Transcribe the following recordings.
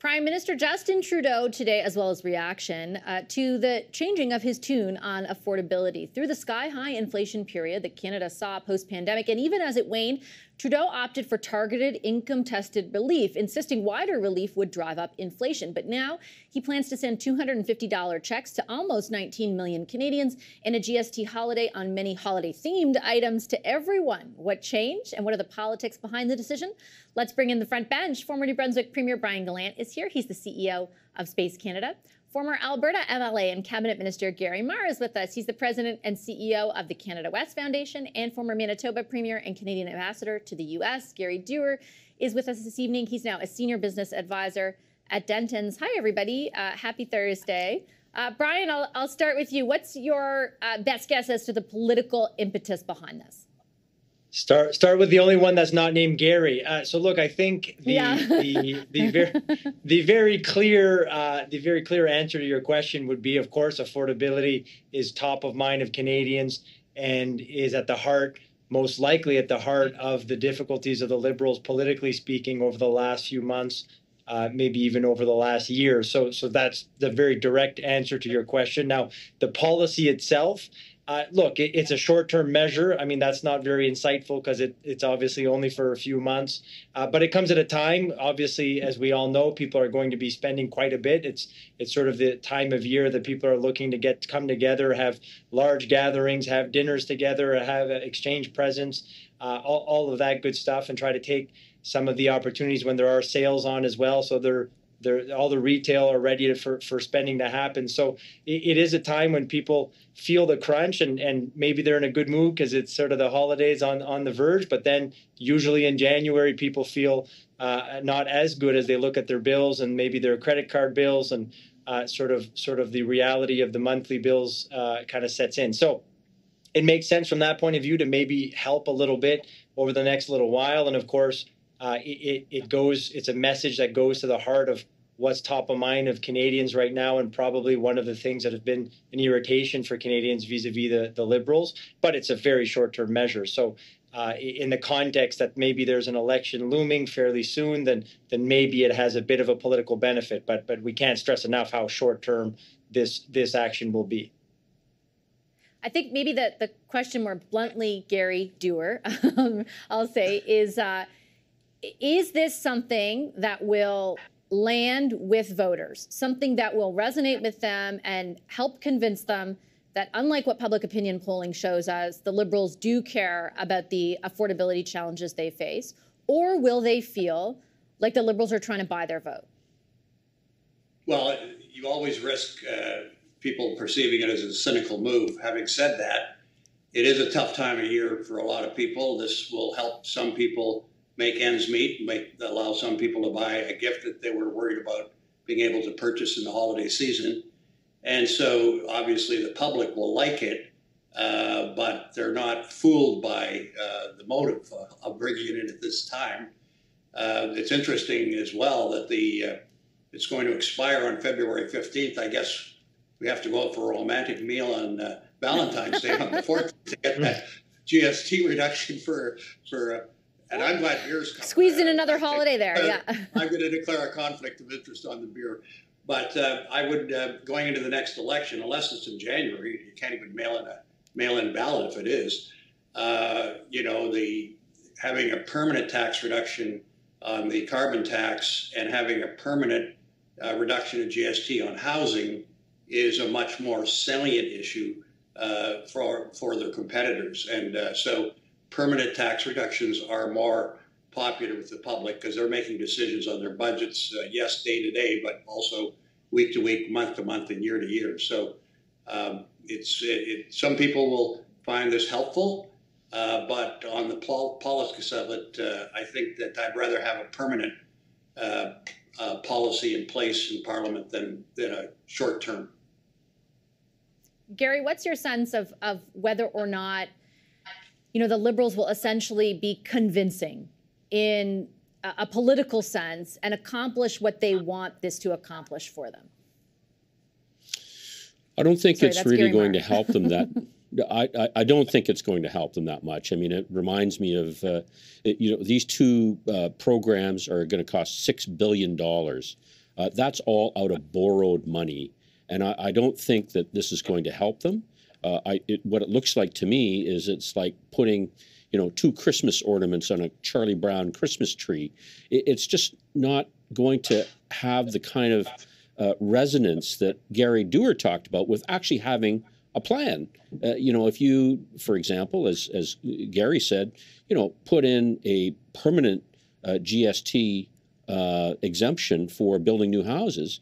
Prime Minister Justin Trudeau today, as well as reaction to the changing of his tune on affordability. Through the sky-high inflation period that Canada saw post-pandemic, and even as it waned, Trudeau opted for targeted income-tested relief, insisting wider relief would drive up inflation. But now he plans to send $250 checks to almost 19 million Canadians and a GST holiday on many holiday-themed items to everyone. What changed, and what are the politics behind the decision? Let's bring in the front bench. Former New Brunswick Premier Brian Gallant is here. He's the CEO of Space Canada. Former Alberta MLA and Cabinet Minister Gary Mar is with us. He's the president and CEO of the Canada West Foundation, and former Manitoba Premier and Canadian Ambassador to the U.S. Gary Dewar is with us this evening. He's now a senior business advisor at Dentons. Hi, everybody. Happy Thursday. Brian, I'll start with you. What's your best guess as to the political impetus behind this? Start with the only one that's not named Gary. So look, I think the very clear answer to your question would be, of course, affordability is top of mind of Canadians and is at the heart, most likely at the heart of the difficulties of the Liberals, politically speaking, over the last few months, maybe even over the last year. So that's the very direct answer to your question. Now, the policy itself. Look, it's a short-term measure. I mean, that's not very insightful because it's obviously only for a few months. But it comes at a time, obviously, as we all know, people are going to be spending quite a bit. It's sort of the time of year that people are looking to come together, have large gatherings, have dinners together, have exchange presents, all of that good stuff, and try to take some of the opportunities when there are sales on as well. So all the retail are ready for spending to happen. So it is a time when people feel the crunch and maybe they're in a good mood because it's sort of the holidays on the verge. But then usually in January, people feel not as good as they look at their bills and maybe their credit card bills and sort of the reality of the monthly bills kind of sets in. So it makes sense from that point of view to maybe help a little bit over the next little while. And of course, it's a message that goes to the heart of what's top of mind of Canadians right now, and probably one of the things that has been an irritation for Canadians vis-a-vis the Liberals, but it's a very short-term measure. So in the context that maybe there's an election looming fairly soon, then maybe it has a bit of a political benefit, but we can't stress enough how short-term this action will be. I think maybe the question more bluntly, Gary Dewar, I'll say, is this something that will land with voters, something that will resonate with them and help convince them that, unlike what public opinion polling shows us, the Liberals do care about the affordability challenges they face? Or will they feel like the Liberals are trying to buy their vote? Well, you always risk people perceiving it as a cynical move. Having said that, it is a tough time of year for a lot of people. This will help some people make ends meet, allow some people to buy a gift that they were worried about being able to purchase in the holiday season. And so obviously the public will like it, but they're not fooled by the motive of bringing it in at this time. It's interesting as well that it's going to expire on February 15th. I guess we have to go out for a romantic meal on Valentine's Day on the 4th to get that GST reduction for and I'm glad beer's coming. Squeeze in another holiday there, yeah. I'm going to declare a conflict of interest on the beer. But I would, going into the next election, unless it's in January, you can't even mail-in ballot if it is, having a permanent tax reduction on the carbon tax and having a permanent reduction in GST on housing is a much more salient issue for their competitors. And so permanent tax reductions are more popular with the public because they're making decisions on their budgets, yes, day to day, but also week to week, month to month, and year to year. So some people will find this helpful, but on the politics of it, I think that I'd rather have a permanent policy in place in Parliament than a short term. Gary, what's your sense of whether or not the Liberals will essentially be convincing in a political sense and accomplish what they want this to accomplish for them? I don't think it's really going to help them that. I don't think it's going to help them that much. I mean, it reminds me of, these two programs are going to cost $6 billion That's all out of borrowed money. And I don't think that this is going to help them. What it looks like to me is it's like putting, you know, 2 Christmas ornaments on a Charlie Brown Christmas tree. It's just not going to have the kind of resonance that Gary Dewar talked about with actually having a plan. You know, if you, for example, as Gary said, you know, put in a permanent GST exemption for building new houses,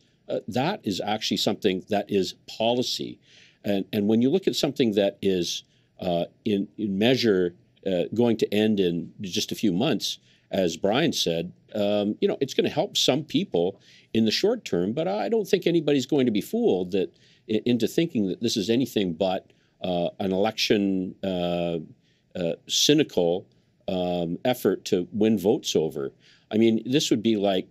that is actually something that is policy. And when you look at something that is in measure going to end in just a few months, as Brian said, you know, it's going to help some people in the short term, but I don't think anybody's going to be fooled that into thinking that this is anything but an election cynical effort to win votes over. I mean, this would be like,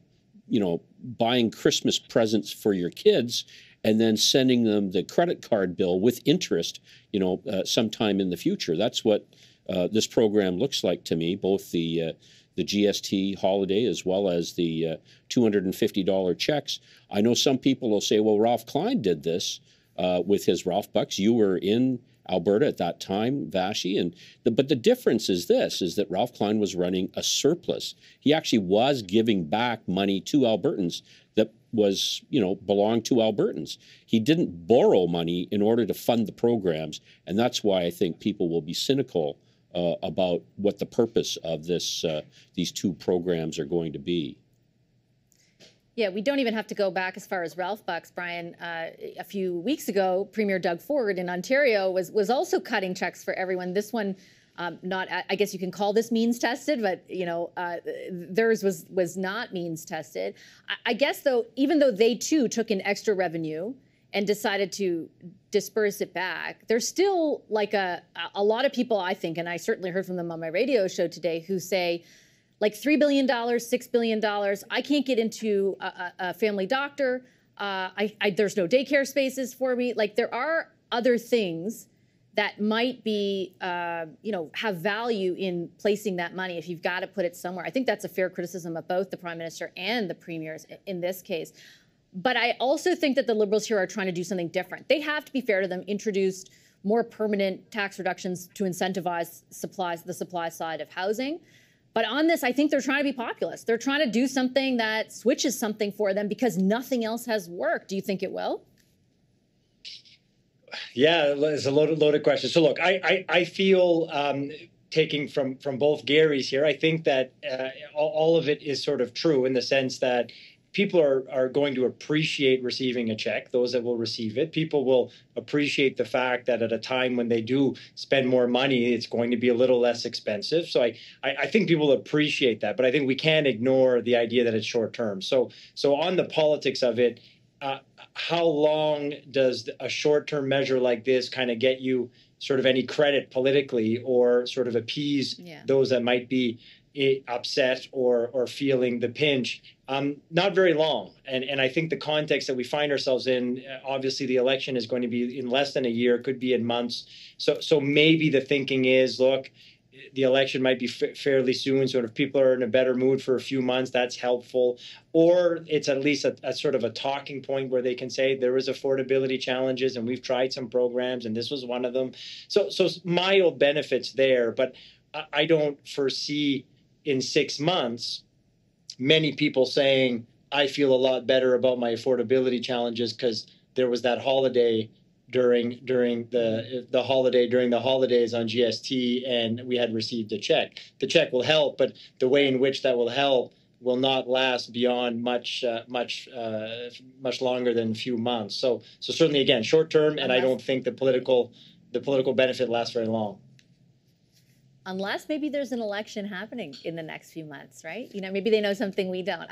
you know, buying Christmas presents for your kids and then sending them the credit card bill with interest, you know, sometime in the future. That's what this program looks like to me, both the GST holiday as well as the $250 checks. I know some people will say, well, Ralph Klein did this with his Ralph Bucks. You were in Alberta at that time, Vassy, but the difference is this, is that Ralph Klein was running a surplus. He actually was giving back money to Albertans that was, you know, belonged to Albertans. He didn't borrow money in order to fund the programs, and that's why I think people will be cynical about what the purpose of this these 2 programs are going to be. Yeah, we don't even have to go back as far as Ralph Bucks, Brian. A few weeks ago, Premier Doug Ford in Ontario was also cutting checks for everyone. This one, not, I guess you can call this means tested, but you know, theirs was not means tested. I guess though, even though they too took in extra revenue and decided to disperse it back, there's still like a lot of people, I think, and I certainly heard from them on my radio show today, who say, like $3 billion, $6 billion, I can't get into a family doctor. There's no daycare spaces for me. Like, there are other things that might be, you know, have value in placing that money if you've got to put it somewhere. I think that's a fair criticism of both the Prime Minister and the Premiers in this case. But I also think that the Liberals here are trying to do something different. They have to be fair to them, introduced more permanent tax reductions to incentivize the supply side of housing. But on this, I think they're trying to be populist. They're trying to do something that switches something for them because nothing else has worked. Do you think it will? Yeah, it's a loaded question. So look, I feel taking from both Garys here, I think that all of it is sort of true in the sense that people are going to appreciate receiving a check, those that will receive it. People will appreciate the fact that at a time when they do spend more money, it's going to be a little less expensive. So I think people appreciate that, but I think we can't ignore the idea that it's short term. So on the politics of it, how long does a short-term measure like this kind of get you sort of any credit politically or sort of appease those that might be upset or feeling the pinch? Not very long. And I think the context that we find ourselves in, obviously the election is going to be in less than a year, could be in months. So maybe the thinking is, look, the election might be fairly soon. So if people are in a better mood for a few months, that's helpful. Or it's at least a sort of a talking point where they can say there is affordability challenges and we've tried some programs and this was one of them. So mild benefits there, but I don't foresee in 6 months many people saying, I feel a lot better about my affordability challenges because there was that holiday during the holidays on GST and we had received a check. The check will help, but the way in which that will help will not last beyond much longer than a few months. So certainly, again, short term, and I don't think the political benefit lasts very long. Unless maybe there's an election happening in the next few months, right? You know, maybe they know something we don't.